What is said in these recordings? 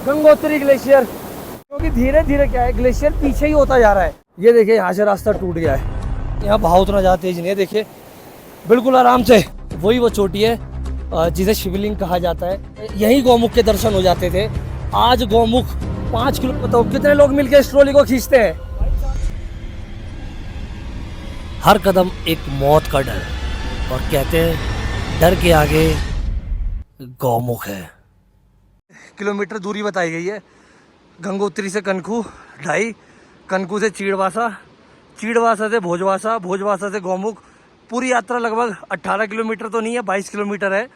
Gangotri glacier, क्योंकि धीरे धीरे क्या है ग्लेशियर पीछे ही होता जा रहा है। ये देखिए यहाँ से रास्ता टूट गया है, यहाँ बहाव उतना ज़्यादा तेज नहीं है। देखिए बिल्कुल आराम से वही वो चोटी है जिसे शिवलिंग कहा जाता है। यही गौमुख के दर्शन हो जाते थे। आज गौमुख 5 किलो, बताओ कितने लोग मिलकर इस ट्रॉली को खींचते हैं। हर कदम एक मौत का डर, और कहते हैं डर के आगे गौमुख है। किलोमीटर दूरी बताई गई है। गंगोत्री से कनखू 2.5, कनखू से चीड़वासा, चीड़वासा से भोजवासा, भोजवासा से गौमुख। पूरी यात्रा लगभग 18 किलोमीटर तो नहीं है, 22 किलोमीटर है,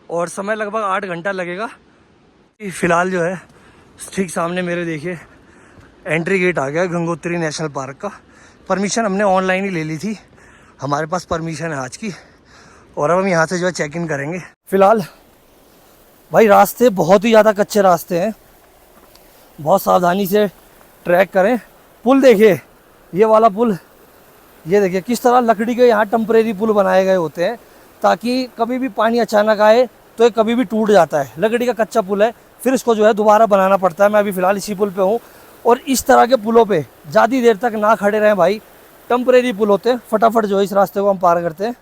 और समय लगभग 8 घंटा लगेगा। फिलहाल जो है ठीक सामने मेरे देखिए एंट्री गेट आ गया गंगोत्री नेशनल पार्क का। परमिशन हमने ऑनलाइन ही ले ली थी, हमारे पास परमिशन है आज की, और अब हम यहाँ से जो है चेक इन करेंगे। फिलहाल भाई रास्ते बहुत ही ज़्यादा कच्चे रास्ते हैं, बहुत सावधानी से ट्रैक करें। पुल देखिए, ये वाला पुल, ये देखिए किस तरह लकड़ी के यहाँ टेम्परेरी पुल बनाए गए होते हैं, ताकि कभी भी पानी अचानक आए तो ये कभी भी टूट जाता है। लकड़ी का कच्चा पुल है, फिर इसको जो है दोबारा बनाना पड़ता है। मैं अभी फ़िलहाल इसी पुल पे हूँ, और इस तरह के पुलों पे ज़्यादा देर तक ना खड़े रहें भाई। टेम्परेरी पुल होते हैं, फटाफट जो है इस रास्ते को हम पार करते हैं।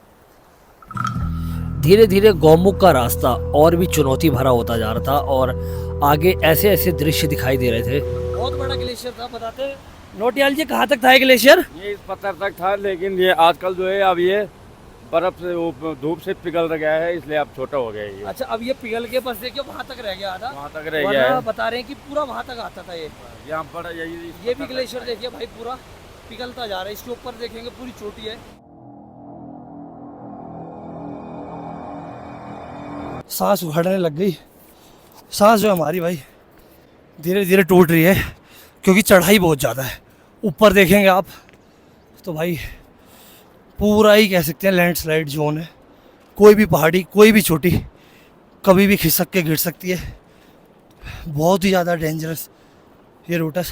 धीरे धीरे गौमुख का रास्ता और भी चुनौती भरा होता जा रहा था, और आगे ऐसे ऐसे दृश्य दिखाई दे रहे थे। बहुत बड़ा ग्लेशियर था, बताते नोटियाल जी कहाँ तक था ये ग्लेशियर? ये इस पत्थर तक था, लेकिन ये आजकल जो है अब ये बर्फ से धूप से पिघल गया है, इसलिए अब छोटा हो गया है ये। अच्छा, अब ये पिघल के बस देखिए वहाँ तक रह गया आधा, वहाँ तक रह गया है। बता रहे हैं कि पूरा वहाँ तक आता था ये। यहाँ पर ये भी ग्लेशियर देखिए भाई पूरा पिघलता जा रहा है। इसके ऊपर देखेंगे पूरी चोटी है। सांस उखड़ने लग गई, सांस जो हमारी भाई धीरे धीरे टूट रही है, क्योंकि चढ़ाई बहुत ज़्यादा है। ऊपर देखेंगे आप तो भाई पूरा ही कह सकते हैं लैंडस्लाइड जोन है। कोई भी पहाड़ी, कोई भी चोटी कभी भी खिसक के गिर सकती है। बहुत ही ज़्यादा डेंजरस ये रूट है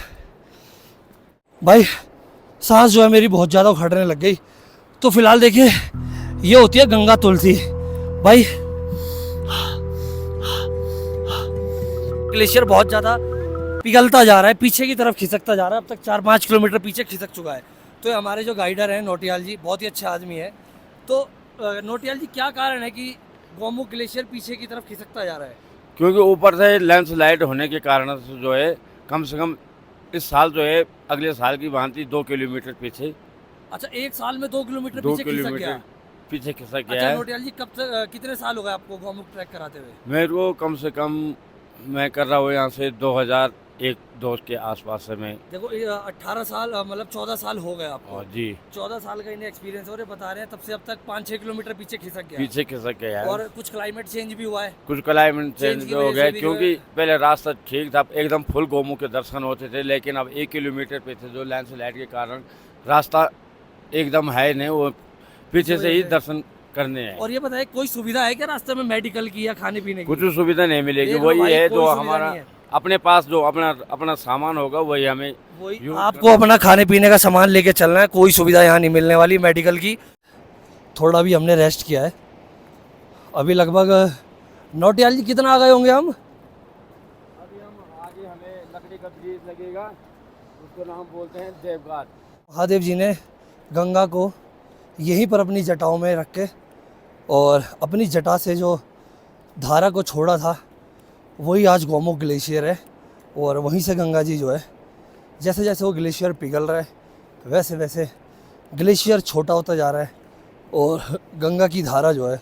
भाई। सांस जो है मेरी बहुत ज़्यादा उखड़ने लग गई। तो फिलहाल देखिए ये होती है गंगा तुलसी भाई। ग्लेशियर बहुत ज़्यादा पिघलता जा रहा है, पीछे की तरफ खिसकता जा रहा है। अब तक 4-5 किलोमीटर पीछे खिसक चुका है। तो हमारे जो गाइडर हैं नोटियाल जी, बहुत ही अच्छे आदमी है। तो नोटियाल जी क्या कारण है कि गौमुख ग्लेशियर पीछे की तरफ खिसकता जा रहा है? क्योंकि ऊपर से लैंडस्लाइड होने के कारण से जो है कम से कम इस साल जो है अगले साल की भांति 2 किलोमीटर पीछे। अच्छा, एक साल में 2 किलोमीटर 2 पीछे खिसक गया? पीछे खिसक गया अच्छा है। नोटियाल जी कब तक, कितने साल हो गए आपको गौमुख ट्रैक कराते हुए? मेरे को कम से कम मैं कर रहा हूँ यहाँ से 2001-2 के आसपास से। मैं देखो 18 साल मतलब 14 साल हो गए आपको जी। 14 साल का इन्हें एक्सपीरियंस हो रहे, बता रहे हैं तब से अब तक 5-6 किलोमीटर पीछे खिसक गया। पीछे खिसक गया है, और कुछ क्लाइमेट चेंज भी हुआ है। कुछ क्लाइमेट चेंज चेंज की हो वजह गया, से भी जो क्योंकि है। पहले रास्ता ठीक था, एकदम फुल गौमुख के दर्शन होते थे, लेकिन अब 1 किलोमीटर पे थे जो लैंडस्लाइड के कारण रास्ता एकदम है नहीं, वो पीछे से ही दर्शन करने हैं। और ये बताए कोई सुविधा है क्या रास्ते में मेडिकल की या खाने पीने की? कुछ सुविधा नहीं मिलेगी, देख लो वही भाई, है कोई जो सुविधा हमारा नहीं है। अपने पास जो अपना सामान होगा वही हमें यूज आपको अपना खाने पीने का सामान लेके चलना है। कोई सुविधा यहाँ नहीं मिलने वाली मेडिकल की। थोड़ा भी हमने रेस्ट किया है। अभी लगभग नोटियाल जी कितना आ गए होंगे हम? अभी हम आगे हमें लकड़ी का ब्रिज लगेगा, उसको नाम बोलते हैं देवघाट। महादेव जी ने गंगा को यहीं पर अपनी जटाओं में रख के और अपनी जटा से जो धारा को छोड़ा था वही आज गौमुख ग्लेशियर है। और वहीं से गंगा जी जो है जैसे जैसे वो ग्लेशियर पिघल रहा है वैसे वैसे ग्लेशियर छोटा होता जा रहा है और गंगा की धारा जो है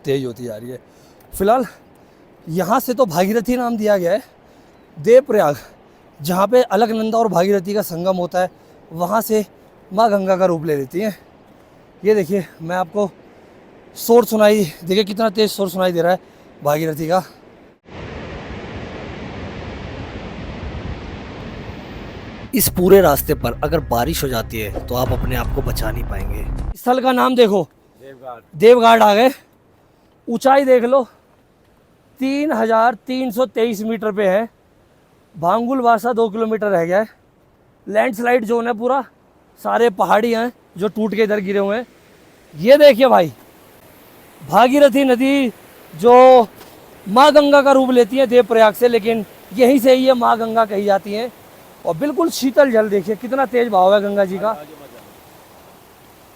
तेज होती जा रही है। फ़िलहाल यहाँ से तो भागीरथी नाम दिया गया है। देवप्रयाग जहाँ पे अलकनंदा और भागीरथी का संगम होता है वहाँ से माँ गंगा का रूप ले लेती हैं। ये देखिए मैं आपको शोर सुनाई, देखिए कितना तेज़ शोर सुनाई दे रहा है भागीरथी का। इस पूरे रास्ते पर अगर बारिश हो जाती है तो आप अपने आप को बचा नहीं पाएंगे। स्थल का नाम देखो, देवघाट। देवघाट आ गए। ऊंचाई देख लो 3323 मीटर पे है। भांगुलवासा 2 किलोमीटर रह गया है। लैंडस्लाइड जोन है पूरा, सारे पहाड़ी हैं जो टूट के इधर गिरे हुए हैं। ये देखिए भाई भागीरथी नदी जो माँ गंगा का रूप लेती है देवप्रयाग से, लेकिन यहीं से ये माँ गंगा कही जाती हैं। और बिल्कुल शीतल जल, देखिए कितना तेज बहाव है गंगा जी का।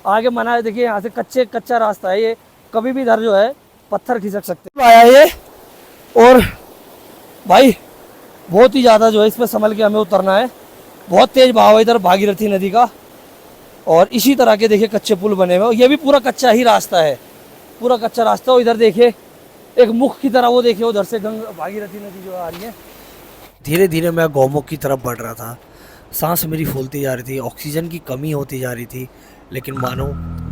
आगे मना है, देखिए यहाँ से कच्चा रास्ता है, ये कभी भी इधर जो है पत्थर खिसक सकते हैं। आया ये, और भाई बहुत ही ज़्यादा जो है इसमें संभल के हमें उतरना है। बहुत तेज बहाव है इधर भागीरथी नदी का। और इसी तरह के देखिए कच्चे पुल बने हुए, ये भी पूरा कच्चा ही रास्ता है, पूरा कच्चा रास्ता। और इधर देखिए एक मुख की तरह, वो देखिए उधर से गंगा भागीरथी नदी जो आ रही है। धीरे धीरे मैं गौमुख की तरफ बढ़ रहा था, सांस मेरी फूलती जा रही थी, ऑक्सीजन की कमी होती जा रही थी, लेकिन मानो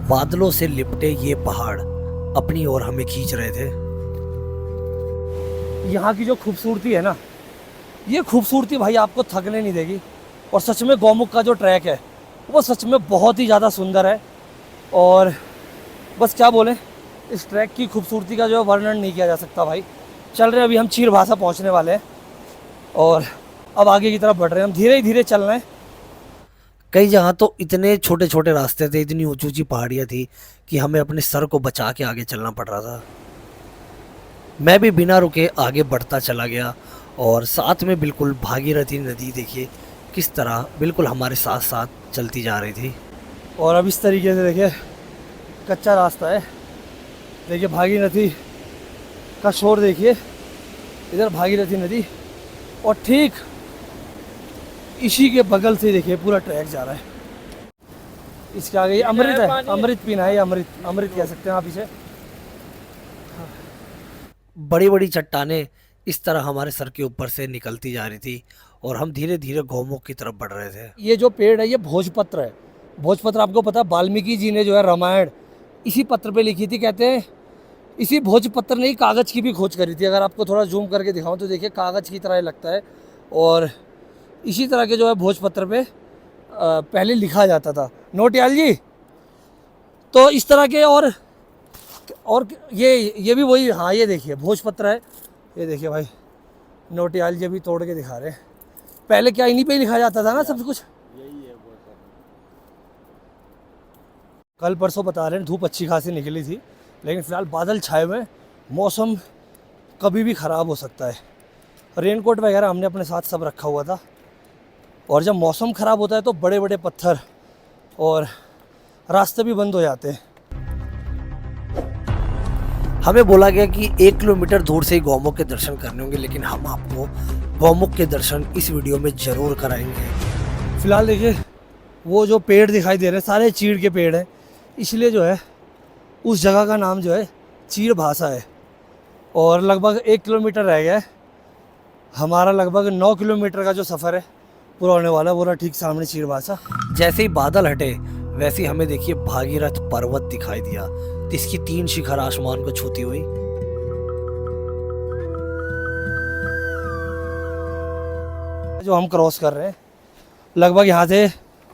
बादलों से लिपटे ये पहाड़ अपनी ओर हमें खींच रहे थे। यहाँ की जो खूबसूरती है ना, ये खूबसूरती भाई आपको थकने नहीं देगी। और सच में गौमुख का जो ट्रैक है वो सच में बहुत ही ज़्यादा सुंदर है। और बस क्या बोलें, इस ट्रैक की खूबसूरती का जो है वर्णन नहीं किया जा सकता भाई। चल रहे हैं, अभी हम चीरभाषा पहुँचने वाले हैं और अब आगे की तरफ बढ़ रहे हैं हम, धीरे धीरे चल रहे हैं। कई जगह तो इतने छोटे छोटे रास्ते थे, इतनी ऊंची ऊंची पहाड़ियाँ थी कि हमें अपने सर को बचा के आगे चलना पड़ रहा था। मैं भी बिना रुके आगे बढ़ता चला गया और साथ में बिल्कुल भागीरथी नदी देखिए किस तरह बिल्कुल हमारे साथ साथ चलती जा रही थी। और अब इस तरीके से देखिए कच्चा रास्ता है, देखिए भागीरथी का शोर, देखिए इधर भागीरथी नदी, और ठीक इसी के बगल से देखिए पूरा ट्रैक जा रहा है। इसके आगे ये अमृत है, अमृत पीना है, ये अमृत कह सकते हैं आप इसे। बड़ी बड़ी चट्टानें इस तरह हमारे सर के ऊपर से निकलती जा रही थी और हम धीरे धीरे गौमुख की तरफ बढ़ रहे थे। ये जो पेड़ है ये भोजपत्र है। भोजपत्र आपको पता है, वाल्मीकि जी ने जो है रामायण इसी पत्र पे लिखी थी। कहते हैं इसी भोजपत्र ने ही कागज़ की भी खोज करी थी। अगर आपको थोड़ा जूम करके दिखाऊं तो देखिए कागज़ की तरह लगता है। और इसी तरह के जो है भोजपत्र पे पहले लिखा जाता था। नोटियाल जी, तो इस तरह के और ये भी वही, हाँ ये देखिए भोजपत्र है, ये देखिए भाई नोटियाल जी भी तोड़ के दिखा रहे हैं। पहले क्या इन्हीं पे ही लिखा जाता था ना सब कुछ। कल परसों बता रहे हैं धूप अच्छी खासी निकली थी, लेकिन फ़िलहाल बादल छाए हुए हैं, मौसम कभी भी ख़राब हो सकता है। रेनकोट वगैरह हमने अपने साथ सब रखा हुआ था। और जब मौसम ख़राब होता है तो बड़े बड़े पत्थर और रास्ते भी बंद हो जाते हैं। हमें बोला गया कि 1 किलोमीटर दूर से ही गौमुख के दर्शन करने होंगे, लेकिन हम आपको गौमुख के दर्शन इस वीडियो में ज़रूर कराएंगे। फ़िलहाल देखिए वो जो पेड़ दिखाई दे रहे हैं सारे चीड़ के पेड़ हैं, इसलिए जो है उस जगह का नाम जो है चीरभाषा है। और लगभग 1 किलोमीटर रह गया है, हमारा लगभग 9 किलोमीटर का जो सफ़र है पूरा होने वाला है। वो रहा ठीक सामने चीरभाषा। जैसे ही बादल हटे वैसे ही हमें देखिए भागीरथ पर्वत दिखाई दिया, इसकी 3 शिखर आसमान को छूती हुई। जो हम क्रॉस कर रहे हैं लगभग यहाँ से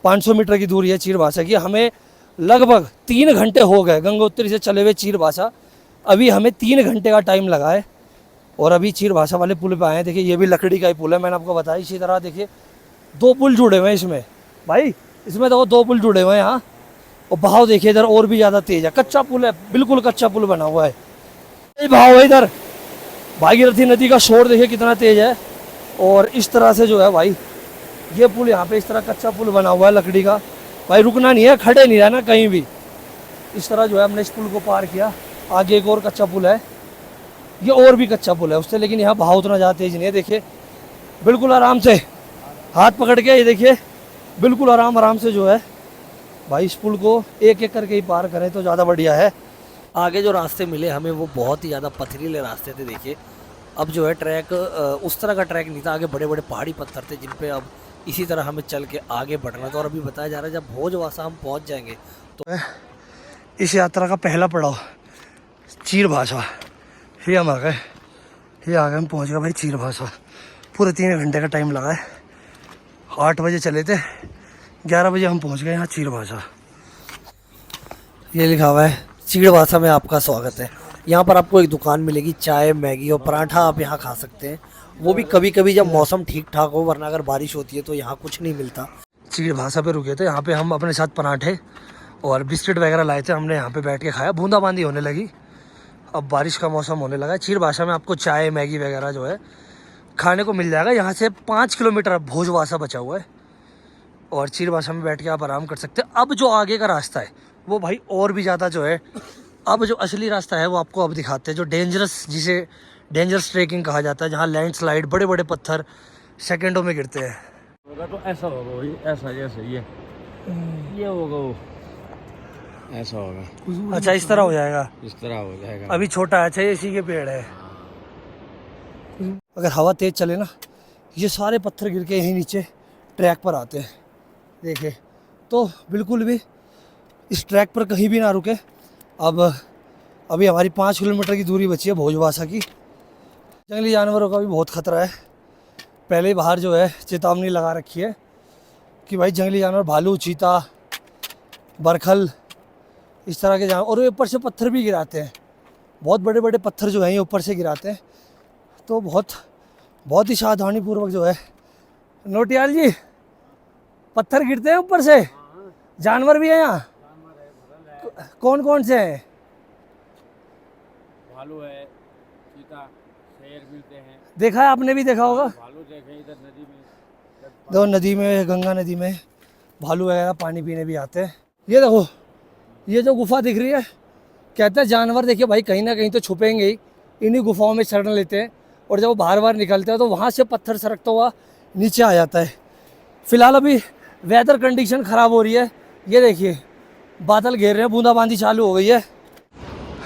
500 मीटर की दूरी है चीरभाषा की। हमें लगभग 3 घंटे हो गए गंगोत्री से चले हुए चीरभाषा। अभी हमें 3 घंटे का टाइम लगा है और अभी चीरभाषा वाले पुल पे आए हैं। देखिए ये भी लकड़ी का ही पुल है, मैंने आपको बताया। इसी तरह देखिए 2 पुल जुड़े हुए हैं इसमें भाई, इसमें देखो 2 पुल जुड़े हुए हैं यहाँ। और बहाव देखिए इधर और भी ज़्यादा तेज़ है, कच्चा पुल है, बिल्कुल कच्चा पुल बना हुआ है। ये बहाव है इधर, भागीरथी नदी का शोर देखिए कितना तेज़ है। और इस तरह से जो है भाई ये पुल यहाँ पे इस तरह कच्चा पुल बना हुआ है लकड़ी का। भाई रुकना नहीं है, खड़े नहीं रहना कहीं भी। इस तरह जो है हमने इस पुल को पार किया। आगे एक और कच्चा पुल है, ये और भी कच्चा पुल है उससे, लेकिन यहाँ बहाव उतना ज़्यादा तेज़ नहीं है। देखिए बिल्कुल आराम से हाथ पकड़ के, ये देखिए बिल्कुल आराम से जो है भाई इस पुल को एक एक करके ही पार करें तो ज़्यादा बढ़िया है। आगे जो रास्ते मिले हमें वो बहुत ही ज़्यादा पथरीले रास्ते थे। देखिए अब जो है ट्रैक उस तरह का ट्रैक नहीं था, आगे बड़े बड़े पहाड़ी पत्थर थे जिन पे अब इसी तरह हमें चल के आगे बढ़ना था। और अभी बताया जा रहा है जब भोजवासा हम पहुंच जाएंगे तो इस यात्रा का पहला पड़ाव चीरभाषा। ये हम आ गए, हम पहुंच गए भाई चीरभाषा। पूरे 3 घंटे का टाइम लगा है। 8 बजे चले थे, 11 बजे हम पहुंच गए यहाँ चीरभाषा। ये लिखा हुआ है चीरभाषा में आपका स्वागत है। यहाँ पर आपको एक दुकान मिलेगी, चाय मैगी और पराठा आप यहाँ खा सकते हैं। वो भी कभी कभी जब मौसम ठीक ठाक हो, वरना अगर बारिश होती है तो यहाँ कुछ नहीं मिलता। चीरभाषा पे रुके थे, यहाँ पे हम अपने साथ पराठे और बिस्किट वगैरह लाए थे। हमने यहाँ पे बैठ के खाया। बूंदाबांदी होने लगी, अब बारिश का मौसम होने लगा। चीरभाषा में आपको चाय मैगी वगैरह जो है खाने को मिल जाएगा। यहाँ से 5 किलोमीटर अब भोजवासा बचा हुआ है और चीरवासा में बैठ के आप आराम कर सकते हैं। अब जो आगे का रास्ता है वो भाई और भी ज़्यादा जो है, अब जो असली रास्ता है वो आपको अब दिखाते हैं, जो डेंजरस, जिसे डेंजरस ट्रैकिंग कहा जाता है, जहाँ लैंडस्लाइड, बड़े बड़े पत्थर सेकंडों में गिरते हैं। होगा तो ऐसा होगा, वही ऐसा जैसे ये होगा, वो ऐसा होगा। अच्छा, इस तरह हो जाएगा, इस तरह हो जाएगा। अभी छोटा है। अच्छा, ये इसी के पेड़ है। अगर हवा तेज चले ना, ये सारे पत्थर गिर के यहीं नीचे ट्रैक पर आते हैं। देखिए, तो बिल्कुल भी इस ट्रैक पर कहीं भी ना रुके। अब अभी हमारी 5 किलोमीटर की दूरी बची है भोजवासा की। जंगली जानवरों का भी बहुत खतरा है। पहले ही बाहर जो है चेतावनी लगा रखी है कि भाई जंगली जानवर, भालू, चीता, बरखल, इस तरह के जानवर, और ये ऊपर से पत्थर भी गिराते हैं। बहुत बड़े बड़े पत्थर जो हैं ये ऊपर से गिराते हैं, तो बहुत ही सावधानी पूर्वक जो है। नोटियाल जी, पत्थर गिरते हैं ऊपर से, जानवर भी है यहाँ? कौन कौन से हैं? भालू है, चीता, शेर मिलते हैं। देखा है आपने, भी देखा होगा। भालू देखे इधर नदी में, देखो नदी में, गंगा नदी में भालू वगैरह पानी पीने भी आते हैं। ये देखो, ये जो गुफा दिख रही है, कहते हैं जानवर देखिए भाई कहीं ना कहीं तो छुपेंगे ही, इन्हीं गुफाओं में शरण लेते हैं, और जब वो बाहर निकलते हैं तो वहाँ से पत्थर सरकता हुआ नीचे आ जाता है। फिलहाल अभी वेदर कंडीशन ख़राब हो रही है। ये देखिए, बादल घेर रहे हैं, बूंदाबांदी चालू हो गई है।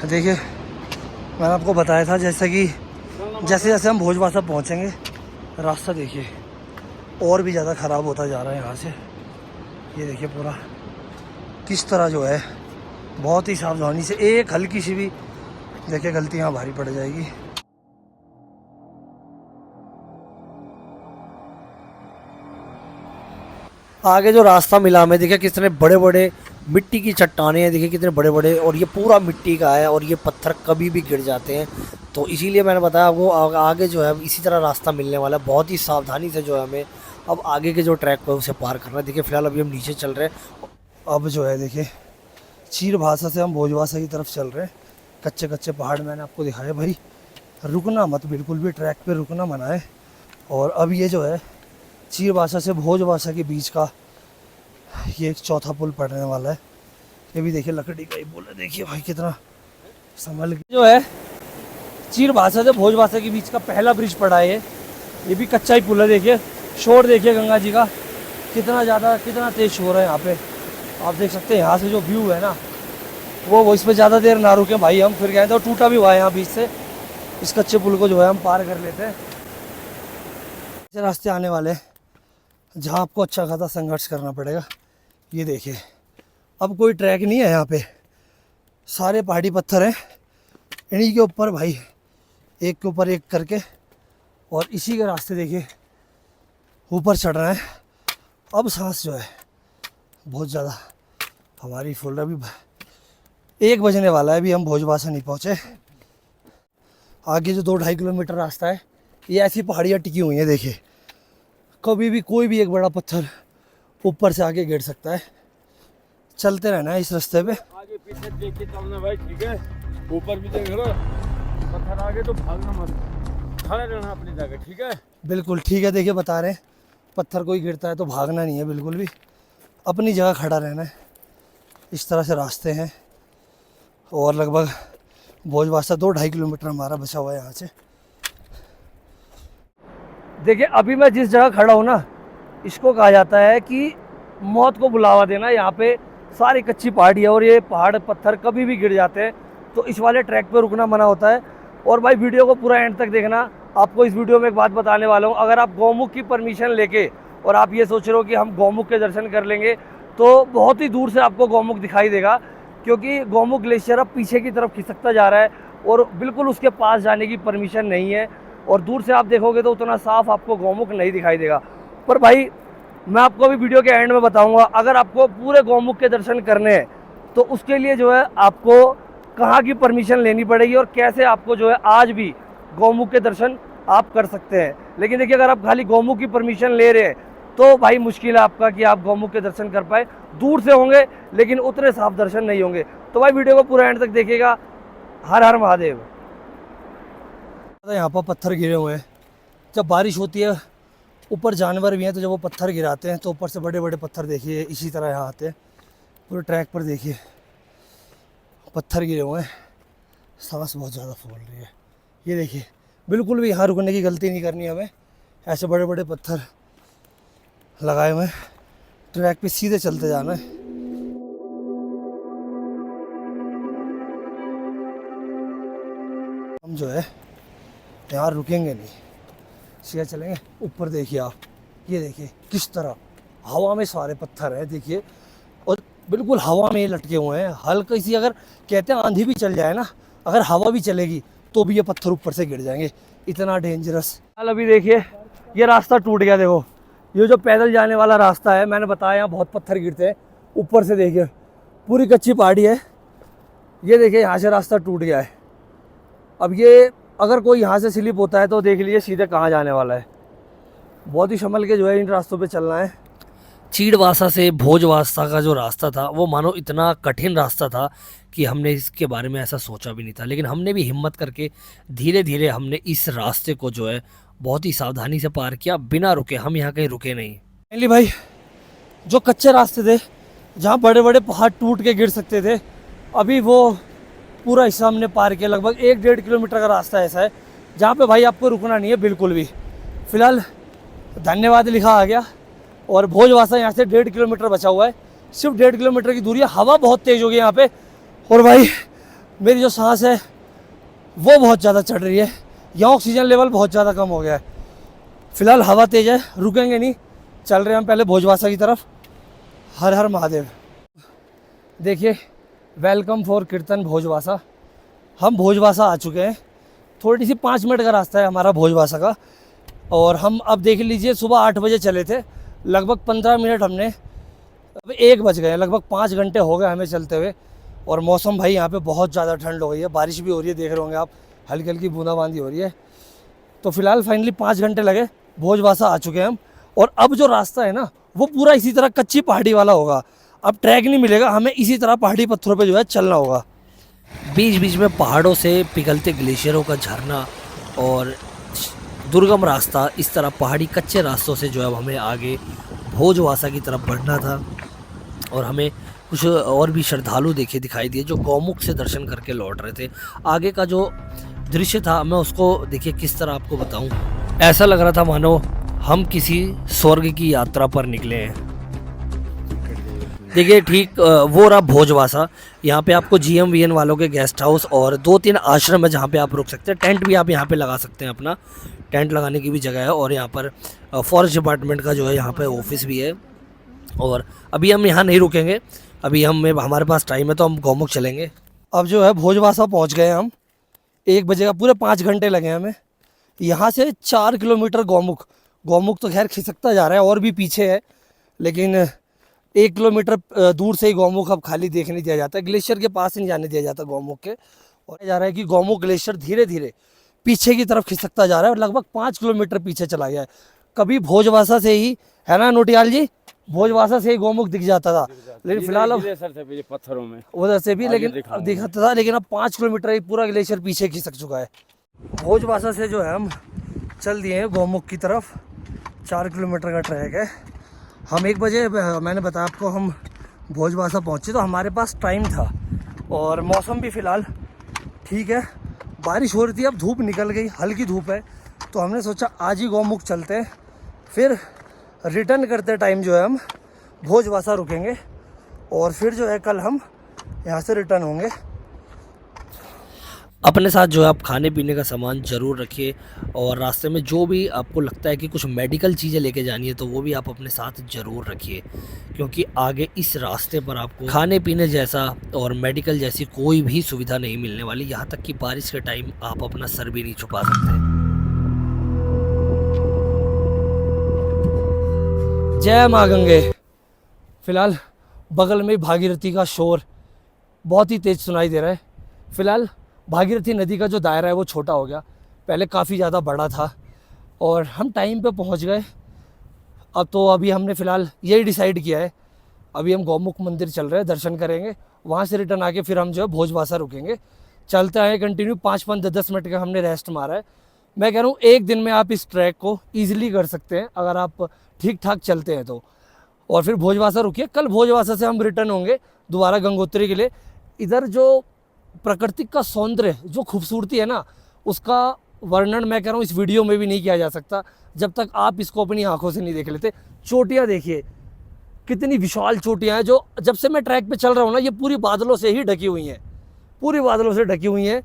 देखिए, मैंने आपको बताया था जैसे कि जैसे जैसे हम भोजवासा पहुँचेंगे, रास्ता देखिए और भी ज़्यादा ख़राब होता जा रहा है यहाँ से। ये देखिए पूरा किस तरह जो है, बहुत ही सावधानी से, एक हल्की सी भी देखिए गलती यहाँ भारी पड़ जाएगी। आगे जो रास्ता मिला हमें, देखिए कितने बड़े बड़े मिट्टी की चट्टानें हैं, देखिए कितने बड़े बड़े, और ये पूरा मिट्टी का है, और ये पत्थर कभी भी गिर जाते हैं। तो इसीलिए मैंने बताया आपको आगे जो है इसी तरह रास्ता मिलने वाला है। बहुत ही सावधानी से जो है हमें अब आगे के जो ट्रैक को उसे पार करना है। देखिए फिलहाल अभी हम नीचे चल रहे हैं। अब जो है देखिए, चीरवासा से हम भोजवासा की तरफ चल रहे हैं। कच्चे कच्चे पहाड़ मैंने आपको दिखाया भाई, रुकना मत, बिल्कुल भी ट्रैक पे रुकना मना है। और अब ये जो है चीरवासा से भोजवासा के बीच का ये एक चौथा पुल पड़ने वाला है। ये भी देखिए लकड़ी का ही पुल है। देखिए भाई कितना संभल के जो है चीरवासा से भोजवासा के बीच का पहला ब्रिज पड़ा है। ये भी कच्चा ही पुल है। देखिए शोर देखिए गंगा जी का कितना ज़्यादा, कितना तेज शोर है यहाँ पे। आप देख सकते हैं यहाँ से जो व्यू है ना, वो इस पर ज़्यादा देर ना रुके भाई, हम फिर गए तो टूटा भी हुआ है यहाँ बीच से। इस कच्चे पुल को जो है हम पार कर लेते हैं। ऐसे रास्ते आने वाले हैं जहाँ आपको अच्छा खासा संघर्ष करना पड़ेगा। ये देखिए, अब कोई ट्रैक नहीं है यहाँ पे, सारे पहाड़ी पत्थर हैं, इन्हीं के ऊपर भाई एक के ऊपर एक करके, और इसी के रास्ते देखिए ऊपर चढ़ रहे हैं। अब सांस जो है बहुत ज़्यादा हमारी फुल, अभी 1 बजने वाला है, अभी हम भोजवासा नहीं पहुँचे। आगे जो 2-2.5 किलोमीटर रास्ता है, ये ऐसी पहाड़ियाँ टिकी हुई हैं। देखिए कभी भी कोई भी एक बड़ा पत्थर ऊपर से आगे गिर सकता है। चलते रहना है इस रास्ते पे। आगे पीछे देख के चलना भाई, ठीक है? ऊपर भी देख लो, पत्थर आगे तो भागना मत, खड़ा रहना अपनी जगह, ठीक है? बिल्कुल ठीक है। देखिए बता रहे हैं, पत्थर कोई गिरता है तो भागना नहीं है, बिल्कुल भी अपनी जगह खड़ा रहना है। इस तरह से रास्ते हैं, और लगभग भोजवासा 2-2.5 किलोमीटर हमारा बचा हुआ है यहाँ से। देखिए अभी मैं जिस जगह खड़ा हूँ ना, इसको कहा जाता है कि मौत को बुलावा देना। यहाँ पे सारी कच्ची पहाड़ी है, और ये पहाड़ पत्थर कभी भी गिर जाते हैं, तो इस वाले ट्रैक पे रुकना मना होता है। और भाई वीडियो को पूरा एंड तक देखना। आपको इस वीडियो में एक बात बताने वाला हूँ, अगर आप गौमुख की परमिशन लेके और आप ये सोच रहे हो कि हम गौमुख के दर्शन कर लेंगे, तो बहुत ही दूर से आपको गौमुख दिखाई देगा, क्योंकि गौमुख ग्लेशियर अब पीछे की तरफ खिसकता जा रहा है, और बिल्कुल उसके पास जाने की परमिशन नहीं है। और दूर से आप देखोगे तो उतना साफ आपको गौमुख नहीं दिखाई देगा। पर भाई मैं आपको अभी वीडियो के एंड में बताऊंगा, अगर आपको पूरे गौमुख के दर्शन करने हैं तो उसके लिए जो है आपको कहाँ की परमिशन लेनी पड़ेगी, और कैसे आपको जो है आज भी गौमुख के दर्शन आप कर सकते हैं। लेकिन देखिए अगर आप खाली गौमुख की परमिशन ले रहे हैं तो भाई मुश्किल है आपका कि आप गौमुख के दर्शन कर पाए। दूर से होंगे लेकिन उतने साफ दर्शन नहीं होंगे। तो भाई वीडियो को पूरा एंड तक देखिएगा। हर हर महादेव। यहाँ पर पत्थर गिरे हुए हैं, जब बारिश होती है ऊपर जानवर भी हैं, तो जब वो पत्थर गिराते हैं तो ऊपर से बड़े बड़े पत्थर देखिए इसी तरह यहाँ आते हैं। पूरे ट्रैक पर देखिए पत्थर गिरे हुए हैं, सांस बहुत ज़्यादा फूल रही है। ये देखिए बिल्कुल भी यहाँ रुकने की गलती नहीं करनी हमें, ऐसे बड़े बड़े पत्थर लगाए हुए हैं, ट्रैक पे सीधे चलते जाना है। हम जो है यहाँ रुकेंगे नहीं, सीधे चलेंगे। ऊपर देखिए आप, ये देखिए किस तरह हवा में सारे पत्थर हैं देखिए, और बिल्कुल हवा में लटके हुए हैं। हल्की सी अगर कहते हैं आंधी भी चल जाए ना, अगर हवा भी चलेगी तो भी ये पत्थर ऊपर से गिर जाएंगे, इतना डेंजरस। अभी देखिए ये रास्ता टूट गया, देखो ये जो पैदल जाने वाला रास्ता है, मैंने बताया यहाँ बहुत पत्थर गिरते हैं। ऊपर से देखिए पूरी कच्ची पहाड़ी है, ये देखिए यहाँ से रास्ता टूट गया है। अब ये अगर कोई यहाँ से स्लिप होता है तो देख लीजिए सीधे कहाँ जाने वाला है। बहुत ही संभल के जो है इन रास्तों पे चलना है। चीड़वासा से भोजवासा का जो रास्ता था वो मानो इतना कठिन रास्ता था कि हमने इसके बारे में ऐसा सोचा भी नहीं था, लेकिन हमने भी हिम्मत करके धीरे धीरे हमने इस रास्ते को जो है बहुत ही सावधानी से पार किया, बिना रुके। हम यहाँ कहीं रुके नहीं। फाइनली भाई जो कच्चे रास्ते थे जहाँ बड़े बड़े पहाड़ टूट के गिर सकते थे, अभी वो पूरा हिस्सा हमने पार किया। लगभग 1-1.5 किलोमीटर का रास्ता ऐसा है जहाँ पे भाई आपको रुकना नहीं है बिल्कुल भी। फिलहाल धन्यवाद लिखा आ गया और भोजवासा यहाँ से 1.5 किलोमीटर बचा हुआ है, सिर्फ 1.5 किलोमीटर की दूरी है। हवा बहुत तेज़ हो गई यहाँ पे, और भाई मेरी जो सांस है वो बहुत ज़्यादा चढ़ रही है, यहाँ ऑक्सीजन लेवल बहुत ज़्यादा कम हो गया है। फिलहाल हवा तेज़ है, रुकेंगे नहीं, चल रहे हैं हम पहले भोजवासा की तरफ। हर हर महादेव। देखिए वेलकम फॉर कीर्तन भोजवासा। हम भोजवासा आ चुके हैं, थोड़ी सी 5 मिनट का रास्ता है हमारा भोजवासा का, और हम अब देख लीजिए सुबह 8 बजे चले थे, लगभग 15 मिनट हमने, अब 1 बज गए, लगभग 5 घंटे हो गए हमें चलते हुए। और मौसम भाई यहाँ पे बहुत ज़्यादा ठंड हो गई है, बारिश भी हो रही है, देख रहे होंगे आप, हल्की हल्की बूंदाबांदी हो रही है। तो फिलहाल फाइनली 5 घंटे लगे, भोजवासा आ चुके हैं हम। और अब जो रास्ता है ना वो पूरा इसी तरह कच्ची पहाड़ी वाला होगा, अब ट्रैक नहीं मिलेगा, हमें इसी तरह पहाड़ी पत्थरों पे जो है चलना होगा। बीच बीच में पहाड़ों से पिघलते ग्लेशियरों का झरना और दुर्गम रास्ता, इस तरह पहाड़ी कच्चे रास्तों से जो है हमें आगे भोजवासा की तरफ बढ़ना था। और हमें कुछ और भी श्रद्धालु देखे दिखाई दिए जो गौमुख से दर्शन करके लौट रहे थे। आगे का जो दृश्य था मैं उसको देखिए किस तरह आपको बताऊं, ऐसा लग रहा था मानो हम किसी स्वर्ग की यात्रा पर निकले हैं। देखिए ठीक वो रहा भोजवासा। यहाँ पे आपको GMVN वालों के गेस्ट हाउस और 2-3 आश्रम है जहाँ पे आप रुक सकते हैं। टेंट भी आप यहाँ पे लगा सकते हैं, अपना टेंट लगाने की भी जगह है। और यहाँ पर फॉरेस्ट डिपार्टमेंट का जो है यहाँ पे ऑफिस भी है। और अभी हम यहाँ नहीं रुकेंगे, अभी हमारे पास टाइम है तो हम गौमुख चलेंगे। अब जो है भोजवासा पहुँच गए हम, 1 बजे का, पूरे 5 घंटे लगे हमें। यहाँ से 4 किलोमीटर गौमुख तो खैर खिसकता जा रहा है और भी पीछे है, लेकिन 1 किलोमीटर दूर से ही गौमुख अब खाली देखने दिया जाता है, ग्लेशियर के पास नहीं जाने दिया जाता गौमुख के। और जा रहा है कि गौमुख ग्लेशियर धीरे धीरे पीछे की तरफ खिसकता जा रहा है और लगभग 5 किलोमीटर पीछे चला गया है। कभी भोजवासा से ही, है ना नोटियाल जी, भोजवासा से ही गौमुख दिख जाता था, लेकिन फिलहाल अब पत्थरों में उधर से भी लेकिन अब दिखता था, लेकिन अब 5 किलोमीटर ही पूरा ग्लेशियर पीछे खिसक चुका है। भोजवासा से जो है हम चल दिए हैं गौमुख की तरफ, 4 किलोमीटर का ट्रैक है। हम 1 बजे, मैंने बताया आपको, हम भोजवासा पहुँचे तो हमारे पास टाइम था और मौसम भी फ़िलहाल ठीक है। बारिश हो रही थी, अब धूप निकल गई, हल्की धूप है, तो हमने सोचा आज ही गौमुख चलते हैं, फिर रिटर्न करते टाइम जो है हम भोजवासा रुकेंगे और फिर जो है कल हम यहाँ से रिटर्न होंगे। अपने साथ जो है आप खाने पीने का सामान ज़रूर रखिए और रास्ते में जो भी आपको लगता है कि कुछ मेडिकल चीज़ें लेके जानी है तो वो भी आप अपने साथ ज़रूर रखिए, क्योंकि आगे इस रास्ते पर आपको खाने पीने जैसा और मेडिकल जैसी कोई भी सुविधा नहीं मिलने वाली। यहाँ तक कि बारिश के टाइम आप अपना सर भी नहीं छुपा सकते। जय माँ गंगे। फिलहाल बगल में भागीरथी का शोर बहुत ही तेज़ सुनाई दे रहा है। फिलहाल भागीरथी नदी का जो दायरा है वो छोटा हो गया, पहले काफ़ी ज़्यादा बड़ा था और हम टाइम पे पहुंच गए। अब तो अभी हमने फ़िलहाल यही डिसाइड किया है, अभी हम गौमुख मंदिर चल रहे हैं, दर्शन करेंगे, वहाँ से रिटर्न आके फिर हम जो है भोजवासा रुकेंगे। चलते आए कंटिन्यू, 5-10 मिनट का हमने रेस्ट मारा है, मैं कह रहा हूँ एक दिन में आप इस ट्रैक को ईजिली कर सकते हैं अगर आप ठीक ठाक चलते हैं तो। और फिर भोजवासा रुकिए, कल भोजवासा से हम रिटर्न होंगे दोबारा गंगोत्री के लिए। इधर जो प्राकृतिक का सौंदर्य, जो खूबसूरती है ना, उसका वर्णन मैं कह रहा हूँ इस वीडियो में भी नहीं किया जा सकता जब तक आप इसको अपनी आंखों से नहीं देख लेते। चोटियाँ देखिए, कितनी विशाल चोटियाँ हैं, जो जब से मैं ट्रैक पे चल रहा हूँ ना, ये पूरी बादलों से ही ढकी हुई हैं, पूरी बादलों से ढकी हुई हैं।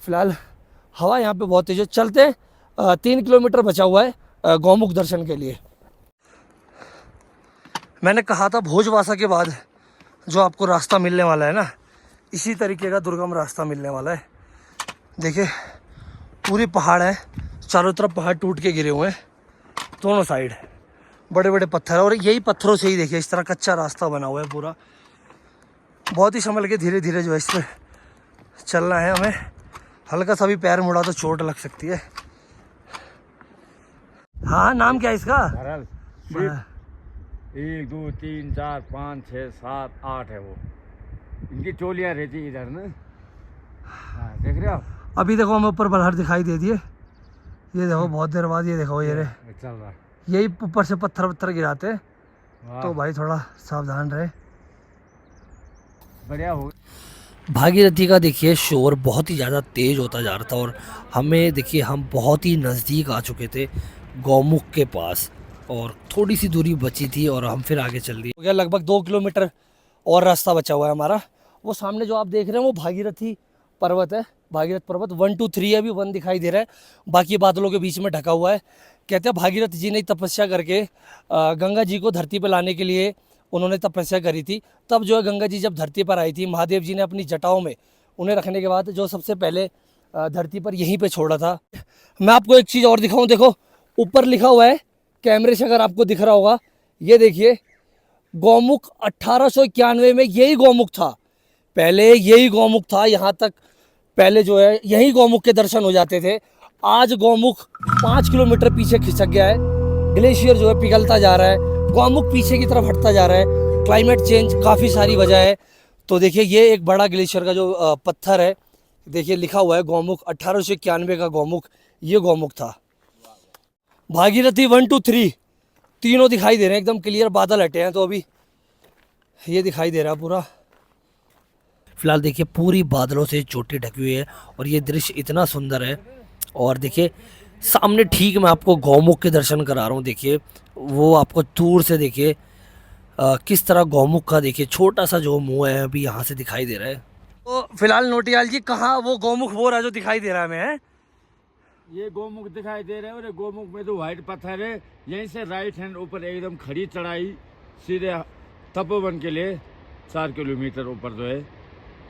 फिलहाल हवा यहाँ पे बहुत तेज है। चलते हैं, 3 किलोमीटर बचा हुआ है गौमुख दर्शन के लिए। मैंने कहा था भोजवासा के बाद जो आपको रास्ता मिलने वाला है ना, इसी तरीके का दुर्गम रास्ता मिलने वाला है। देखिए पूरी पहाड़ है, चारों तरफ पहाड़ टूट के गिरे हुए हैं, दोनों साइड बड़े बड़े पत्थर है, और यही पत्थरों से ही देखिए इस तरह कच्चा रास्ता बना हुआ है पूरा। बहुत ही संभल के धीरे धीरे जो है इस पर चलना है हमें। हल्का सा भी पैर मुड़ा तो चोट लग सकती है। हाँ, नाम क्या है इसका? भरल। 1 2 3 4 5 6 7 8 है वो, इनकी टोलियाँ रहती इधर ना। हाँ, देख रहे हो आप? अभी देखो हमें ऊपर बलहर दिखाई दे दिए, ये देखो बहुत देर बाद, ये देखो ये रे चल रहा, यही ऊपर से पत्थर पत्थर गिराते हैं, वाह, तो भाई थोड़ा सावधान रहे। बढ़िया हो। भागीरथी का देखिए शोर बहुत ही ज़्यादा तेज़ होता जा रहा था, और हमें देखिए हम बहुत ही नज़दीक आ चुके थे गौमुख के पास, और थोड़ी सी दूरी बची थी और हम फिर आगे चल दिए। हो गया लगभग 2 किलोमीटर और रास्ता बचा हुआ है हमारा। वो सामने जो आप देख रहे हैं वो भागीरथी पर्वत है, भागीरथ पर्वत 1 2 3 है, अभी 1 दिखाई दे रहा है, बाकी बादलों के बीच में ढका हुआ है। कहते हैं भागीरथ जी ने तपस्या करके गंगा जी को धरती पर लाने के लिए उन्होंने तपस्या करी थी। तब जो है गंगा जी जब धरती पर आई थी, महादेव जी ने अपनी जटाओं में उन्हें रखने के बाद जो सबसे पहले धरती पर यहीं पे छोड़ा था। मैं आपको एक चीज़ और दिखाऊं, देखो ऊपर लिखा हुआ है, कैमरे से अगर आपको दिख रहा होगा, ये देखिए गौमुख 1891 में यही गौमुख था, पहले यही गौमुख था। यहाँ तक पहले जो है यही गौमुख के दर्शन हो जाते थे। आज गौमुख 5 किलोमीटर पीछे खिसक गया है, ग्लेशियर जो है पिघलता जा रहा है, गौमुख पीछे की तरफ हटता जा रहा है। क्लाइमेट चेंज, काफ़ी सारी वजह है। तो देखिए ये एक बड़ा ग्लेशियर का जो पत्थर है, देखिए लिखा हुआ है गौमुख 1891 का गौमुख, ये गौमुख था। भागीरथी 1 2 3 तीनों दिखाई दे रहे हैं एकदम क्लियर, बादल हटे हैं तो अभी ये दिखाई दे रहा है पूरा। फिलहाल देखिए पूरी बादलों से चोटी ढकी हुई है, और ये दृश्य इतना सुंदर है। और देखिए सामने ठीक मैं आपको गौमुख के दर्शन करा रहा हूँ, देखिए वो आपको दूर से देखिए किस तरह गौमुख का देखिए छोटा सा जो मुंह है अभी यहाँ से दिखाई दे रहा है। तो फिलहाल नोटियाल जी कहाँ वो गौमुख वो रहा जो दिखाई दे रहा है हमें? ये गोमुख दिखाई दे रहे हैं, और गोमुख में तो व्हाइट पत्थर है। यहीं से राइट हैंड ऊपर एकदम खड़ी चढ़ाई सीधे तपोवन के लिए 4 किलोमीटर ऊपर जो है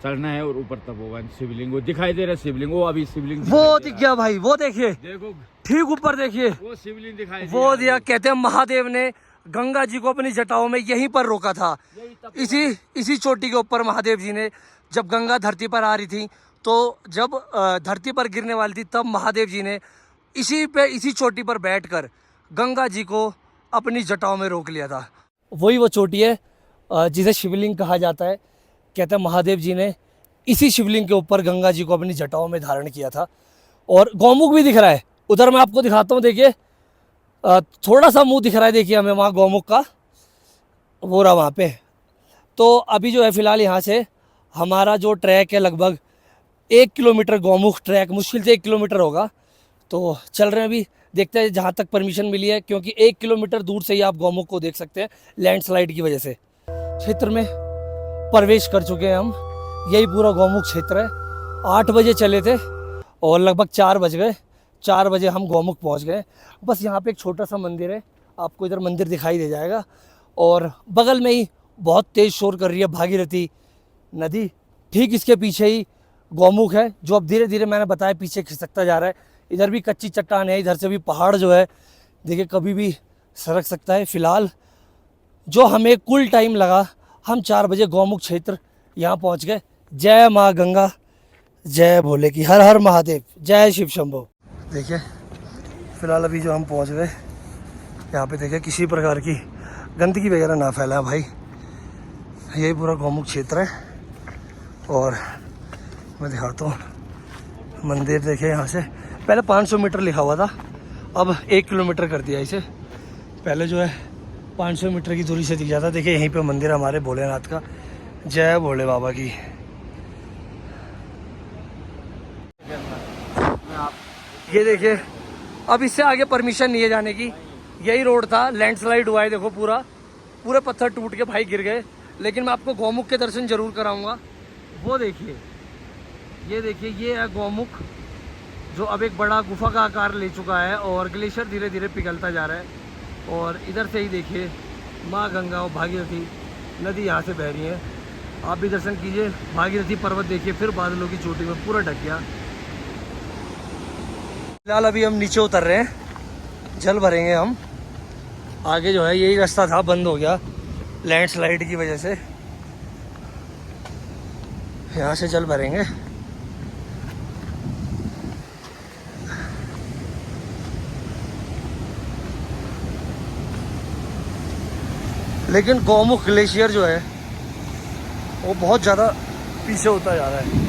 चढ़ना है, और ऊपर तपोवन शिवलिंग वो दिखाई दे रहा है। शिवलिंग वो अभी शिवलिंग वो दिख गया भाई, वो देखिए, देखो ठीक ऊपर देखिए वो शिवलिंग दिखाई वो दिया। कहते हैं महादेव ने गंगा जी को अपनी जटाओं में यहीं पर रोका था, इसी चोटी के ऊपर महादेव जी ने, जब गंगा धरती पर आ रही थी, तो जब धरती पर गिरने वाली थी तब महादेव जी ने इसी चोटी पर बैठकर गंगा जी को अपनी जटाओं में रोक लिया था। वही वो चोटी है जिसे शिवलिंग कहा जाता है। कहते हैं महादेव जी ने इसी शिवलिंग के ऊपर गंगा जी को अपनी जटाओं में धारण किया था। और गौमुख भी दिख रहा है उधर, मैं आपको दिखाता हूँ, देखिए थोड़ा सा मुंह दिख रहा है, देखिए हमें वहाँ गौमुख का, वो रहा वहाँ पे। तो अभी जो है फिलहाल यहाँ से हमारा जो ट्रैक है लगभग 1 किलोमीटर गौमुख ट्रैक, मुश्किल से 1 किलोमीटर होगा। तो चल रहे हैं अभी, देखते हैं जहाँ तक परमिशन मिली है, क्योंकि 1 किलोमीटर दूर से ही आप गौमुख को देख सकते हैं लैंडस्लाइड की वजह से। क्षेत्र में प्रवेश कर चुके हैं हम, यही पूरा गौमुख क्षेत्र है। 8 बजे चले थे और लगभग 4 बज गए, 4 बजे हम गौमुख पहुंच गए। बस यहाँ पे एक छोटा सा मंदिर है, आपको इधर मंदिर दिखाई दे जाएगा, और बगल में ही बहुत तेज़ शोर कर रही है भागीरथी नदी। ठीक इसके पीछे ही गौमुख है, जो अब धीरे धीरे मैंने बताया पीछे खिसकता जा रहा है। इधर भी कच्ची चट्टान है, इधर से भी पहाड़ जो है देखिए कभी भी सरक सकता है। फ़िलहाल जो हमें कुल टाइम लगा, हम 4 बजे गौमुख क्षेत्र यहाँ पहुँच गए। जय माँ गंगा, जय भोले की, हर हर महादेव, जय शिव शंभो। देखिए फ़िलहाल अभी जो हम पहुँच गए यहाँ पे, देखिए किसी प्रकार की गंदगी वगैरह ना फैला भाई। यही पूरा गौमुख क्षेत्र है, और मैं दिखाता हूँ मंदिर। देखिए यहाँ से पहले 500 मीटर लिखा हुआ था, अब 1 किलोमीटर कर दिया इसे। पहले जो है 500 मीटर की दूरी से दिख जाता। देखिए यहीं पे मंदिर है हमारे भोलेनाथ का। जय भोले बाबा की। ये देखिए, अब इससे आगे परमिशन नहीं है जाने की। यही रोड था, लैंडस्लाइड हुआ है, देखो पूरे पत्थर टूट के भाई गिर गए। लेकिन मैं आपको गौमुख के दर्शन जरूर कराऊंगा। वो देखिए, ये देखिए, ये है गौमुख, जो अब एक बड़ा गुफा का आकार ले चुका है और ग्लेशियर धीरे धीरे पिघलता जा रहा है। और इधर से ही देखिए माँ गंगा और भागीरथी नदी यहाँ से बह रही है। आप भी दर्शन कीजिए। भागीरथी पर्वत देखिए, फिर बादलों की चोटी में पूरा ढक गया। फिलहाल अभी हम नीचे उतर रहे हैं, जल भरेंगे हम। आगे जो है यही रास्ता था, बंद हो गया लैंडस्लाइड की वजह से। यहाँ से जल भरेंगे। लेकिन गौमुख ग्लेशियर जो है वो बहुत ज़्यादा पीछे होता जा रहा है।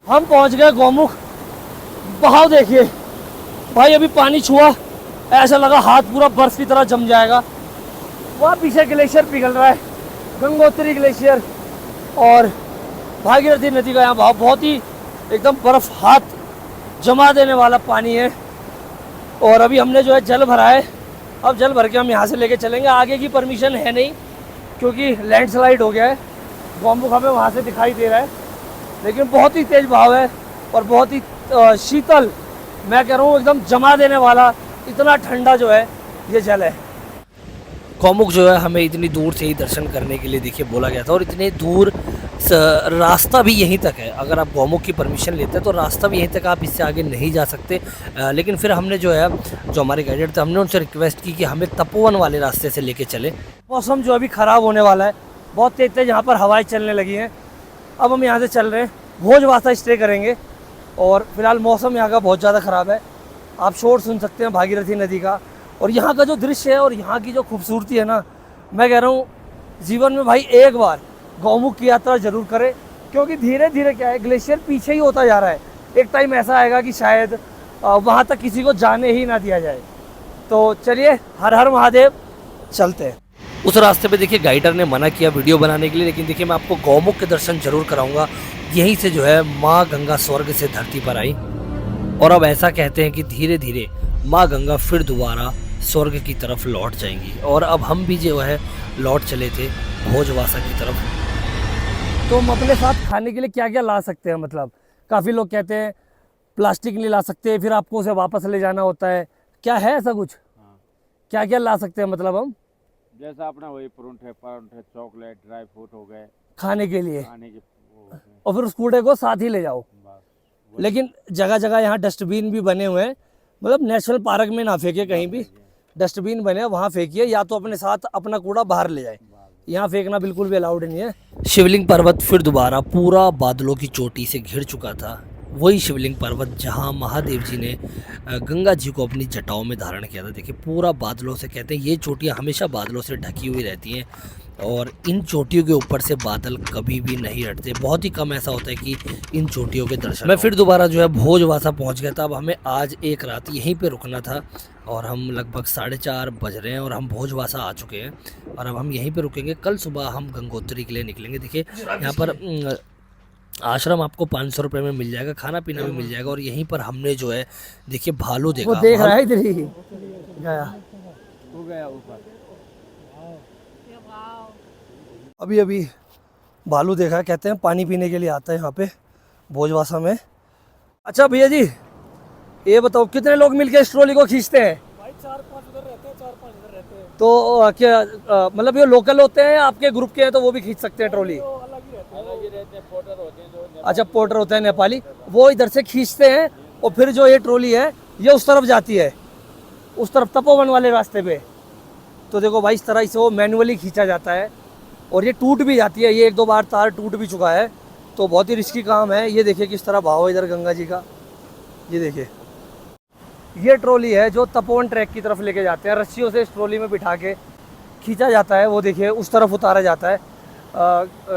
हम पहुंच गए गौमुख। बहाव देखिए भाई, अभी पानी छुआ ऐसा लगा हाथ पूरा बर्फ की तरह जम जाएगा। वहाँ पीछे ग्लेशियर पिघल रहा है, गंगोत्री ग्लेशियर। और भागीरथी नदी का यहाँ बहाव बहुत ही एकदम बर्फ हाथ जमा देने वाला पानी है। और अभी हमने जो है जल भरा है। अब जल भर के हम यहाँ से लेके चलेंगे। आगे की परमिशन है नहीं क्योंकि लैंडस्लाइड हो गया है। गौमुख हमें वहाँ से दिखाई दे रहा है, लेकिन बहुत ही तेज बहाव है और बहुत ही शीतल, मैं कह रहा हूँ एकदम जमा देने वाला, इतना ठंडा जो है ये जल है। गौमुख जो है हमें इतनी दूर से ही दर्शन करने के लिए देखिए बोला गया था, और इतने दूर रास्ता भी यहीं तक है। अगर आप गौमुख की परमिशन लेते हैं तो रास्ता भी यहीं तक, आप इससे आगे नहीं जा सकते। लेकिन फिर हमने जो है, जो हमारे गाइडेड थे, हमने उनसे रिक्वेस्ट की कि हमें तपोवन वाले रास्ते से लेके चले। मौसम जो अभी ख़राब होने वाला है, बहुत तेज तेज यहाँ पर हवाएं चलने लगी हैं। अब हम यहाँ से चल रहे हैं, भोजवासा स्टे करेंगे। और फिलहाल मौसम यहाँ का बहुत ज़्यादा ख़राब है। आप शोर सुन सकते हैं भागीरथी नदी का, और यहाँ का जो दृश्य है और यहाँ की जो खूबसूरती है ना, मैं कह रहा हूँ जीवन में भाई एक बार गौमुख की यात्रा जरूर करें। क्योंकि धीरे धीरे क्या है, ग्लेशियर पीछे ही होता जा रहा है। एक टाइम ऐसा आएगा कि शायद वहाँ तक किसी को जाने ही ना दिया जाए। तो चलिए, हर हर महादेव, चलते हैं। उस रास्ते पे देखिए गाइडर ने मना किया वीडियो बनाने के लिए, लेकिन देखिए मैं आपको गौमुख के दर्शन जरूर कराऊंगा। यहीं से जो है माँ गंगा स्वर्ग से धरती पर आई, और अब ऐसा कहते हैं कि धीरे धीरे माँ गंगा फिर दोबारा स्वर्ग की तरफ लौट जाएंगी। और अब हम भी जो है लौट चले थे भोजवासा की तरफ। तो हम अपने साथ खाने के लिए क्या क्या ला सकते हैं? मतलब काफ़ी लोग कहते हैं प्लास्टिक नहीं ला सकते, फिर आपको उसे वापस ले जाना होता है। क्या है ऐसा कुछ? क्या क्या ला सकते हैं मतलब हम? जैसा अपना वही परांठे, चॉकलेट, ड्राई फ्रूट हो गए खाने के लिए, खाने के, और फिर उस कूड़े को साथ ही ले जाओ। लेकिन जगह जगह यहाँ डस्टबिन भी बने हुए हैं, मतलब नेशनल पार्क में ना फेंके, कहीं भी डस्टबिन बने वहाँ फेंकिए, या तो अपने साथ अपना कूड़ा बाहर ले जाए। यहाँ फेंकना बिल्कुल भी अलाउड नहीं है। शिवलिंग पर्वत फिर दोबारा पूरा बादलों की चोटी से घिर चुका था। वही शिवलिंग पर्वत जहाँ महादेव जी ने गंगा जी को अपनी जटाओं में धारण किया था। देखिए पूरा बादलों से, कहते हैं ये चोटियाँ हमेशा बादलों से ढकी हुई रहती हैं, और इन चोटियों के ऊपर से बादल कभी भी नहीं हटते। बहुत ही कम ऐसा होता है कि इन चोटियों के दर्शन। मैं फिर दोबारा जो है भोजवासा पहुंच गया था। अब हमें आज एक रात यहीं पे रुकना था, और हम लगभग 4:30 बज रहे हैं और हम भोजवासा आ चुके हैं, और अब हम यहीं पे रुकेंगे। कल सुबह हम गंगोत्री के लिए निकलेंगे। देखिए यहाँ पर आश्रम आपको 500 रुपये में मिल जाएगा, खाना पीना भी मिल जाएगा। और यहीं पर हमने जो है देखिए भालू देखा। वो देख रहा है इधर ही गया, हो गया ऊपर। अभी अभी भालू देखा। कहते हैं पानी पीने के लिए आता है यहाँ पे भोजवासा में। अच्छा भैया जी, ये बताओ कितने लोग मिलके इस ट्रॉली को खींचते हैं? भाई 4-5 उधर रहते हैं, 4-5 इधर रहते हैं। तो क्या मतलब ये लोकल होते हैं, आपके ग्रुप के हैं तो वो भी खींच सकते हैं ट्रॉली? तो अलग ही रहते हैं, पोर्टर होते हैं जो। अच्छा, पोर्टर होते हैं नेपाली, वो इधर से खींचते हैं, और फिर जो ये ट्रॉली है ये उस तरफ जाती है, उस तरफ तपोवन वाले रास्ते पे। तो देखो भाई, इस तरह से वो मैनुअली खींचा जाता है, और ये टूट भी जाती है। ये 1-2 बार तार टूट भी चुका है, तो बहुत ही रिस्की काम है। ये देखिए किस तरह भाव है इधर गंगा जी का, ये देखिए। ये ट्रॉली है जो तपोवन ट्रैक की तरफ लेके जाते हैं। रस्सियों से इस ट्रॉली में बिठा के खींचा जाता है, वो देखिए उस तरफ उतारा जाता है,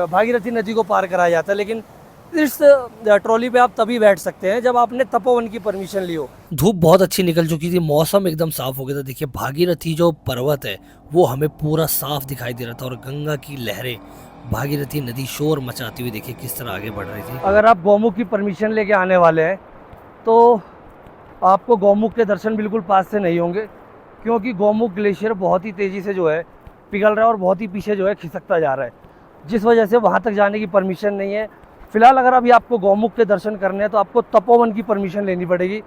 भागीरथी नदी को पार कराया जाता है। लेकिन इस ट्रॉली पे आप तभी बैठ सकते हैं जब आपने तपोवन की परमिशन ली हो। धूप बहुत अच्छी निकल चुकी थी, मौसम एकदम साफ हो गया था। देखिए भागीरथी जो पर्वत है वो हमें पूरा साफ दिखाई दे रहा था और गंगा की लहरें, भागीरथी नदी शोर मचाती हुई देखिए किस तरह आगे बढ़ रही थी। अगर आप गौमुख की परमिशन लेके आने वाले हैं तो आपको गौमुख के दर्शन बिल्कुल पास से नहीं होंगे, क्योंकि गौमुख ग्लेशियर बहुत ही तेज़ी से जो है पिघल रहा है और बहुत ही पीछे जो है खिसकता जा रहा है, जिस वजह से वहाँ तक जाने की परमिशन नहीं है। फिलहाल अगर अभी आपको गौमुख के दर्शन करने हैं तो आपको तपोवन की परमिशन लेनी पड़ेगी।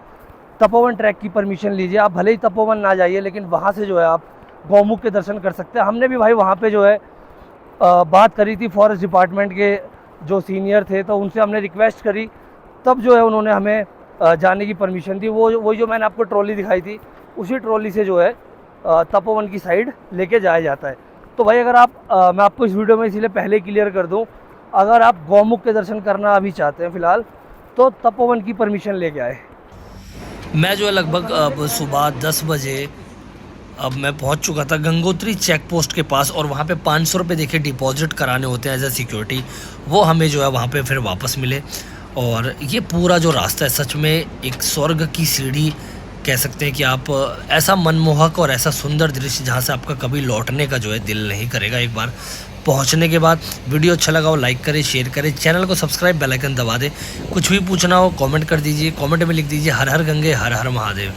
तपोवन ट्रैक की परमिशन लीजिए। आप भले ही तपोवन ना जाइए, लेकिन वहाँ से जो है आप गौमुख के दर्शन कर सकते हैं। हमने भी भाई वहाँ पे जो है बात करी थी फॉरेस्ट डिपार्टमेंट के जो सीनियर थे, तो उनसे हमने रिक्वेस्ट करी, तब जो है उन्होंने हमें जाने की परमिशन दी। वो जो मैंने आपको ट्रॉली दिखाई थी, उसी ट्रॉली से जो है तपोवन की साइड लेके जाया जाता है। तो भाई अगर आप मैं आपको इस वीडियो में इसीलिए पहले क्लियर कर दूं, अगर आप गौमुख के दर्शन करना अभी चाहते हैं फ़िलहाल, तो तपोवन की परमिशन लेके आए। मैं जो है लगभग अब सुबह 10 बजे अब मैं पहुंच चुका था गंगोत्री चेक पोस्ट के पास, और वहाँ पे 500 रुपये देखिए डिपॉजिट कराने होते हैं एज ए सिक्योरिटी। वो हमें जो है वहाँ पे फिर वापस मिले। और ये पूरा जो रास्ता है सच में एक स्वर्ग की सीढ़ी कह सकते हैं कि आप, ऐसा मनमोहक और ऐसा सुंदर दृश्य जहाँ से आपका कभी लौटने का जो है दिल नहीं करेगा एक बार पहुँचने के बाद। वीडियो अच्छा लगा हो लाइक करें, शेयर करें, चैनल को सब्सक्राइब, बेल आइकन दबा दें। कुछ भी पूछना हो कमेंट कर दीजिए, कमेंट में लिख दीजिए हर हर गंगे हर हर महादेव।